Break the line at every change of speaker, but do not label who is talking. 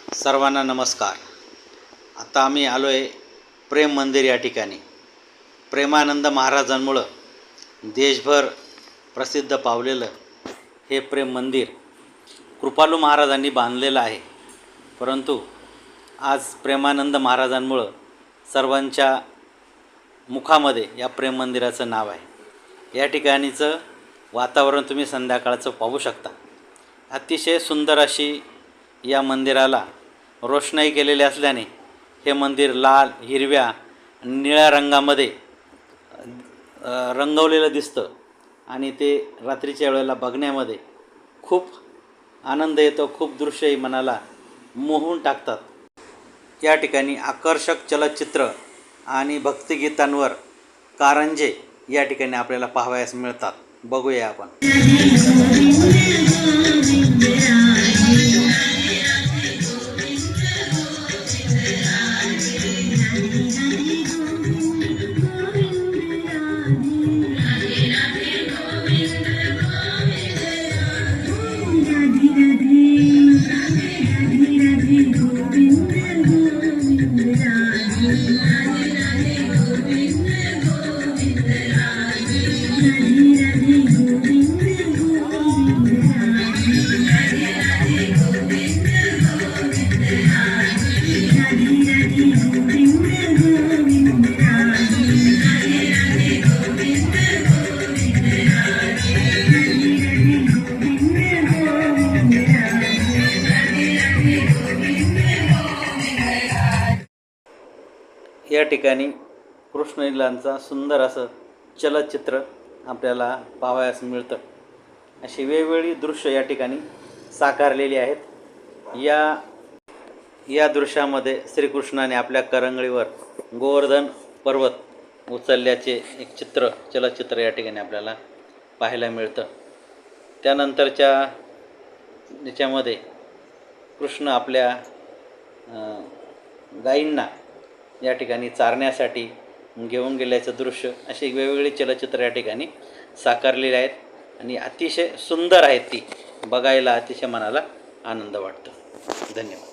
सर्वांना नमस्कार। आता आम्ही आलो आहे प्रेम मंदिर या ठिकाणी। प्रेमानंद महाराजांमुळं देशभर प्रसिद्ध पावलेलं हे प्रेम मंदिर कृपालू महाराजांनी बांधलेलं आहे। परंतु आज प्रेमानंद महाराजांमुळं सर्वांच्या मुखामध्ये या प्रेम मंदिराचं नाव आहे। या ठिकाणीचं वातावरण तुम्ही संध्याकाळचं पाहू शकता। अतिशय सुंदर अशी या मंदिराला रोषणाई केलेली असल्याने हे मंदिर लाल, हिरव्या, निळ्या रंगामध्ये रंगवलेलं दिसतं आणि ते रात्रीच्या वेळेला बघण्यामध्ये खूप आनंद येतो, खूप दृश्यही मनाला मोहून टाकतात। या ठिकाणी आकर्षक चलचित्र आणि भक्तिगीतांवर कारंजे या ठिकाणी आपल्याला पाहावयास मिळतात। बघूया आपण। या ठिकाणी कृष्णलीलांचा सुंदर असं चलचित्र आपल्याला पाहावयास मिळतं। अशी वेगवेगळी दृश्य या ठिकाणी साकारलेली आहेत। या दृश्यामध्ये श्रीकृष्णाने आपल्या करंगळीवर गोवर्धन पर्वत उचलल्याचे एक चलचित्र या ठिकाणी आपल्याला पाहायला मिळतं। त्यानंतरच्या याच्यामध्ये कृष्ण आपल्या गायींना या ठिकाणी चारण्यासाठी घेऊन गेल्याचं दृश्य, अशी वेगवेगळी चलचित्र या ठिकाणी साकारलेली आहेत आणि अतिशय सुंदर आहेत। ती बघायला अतिशय मनाला आनंद वाटतो। धन्यवाद।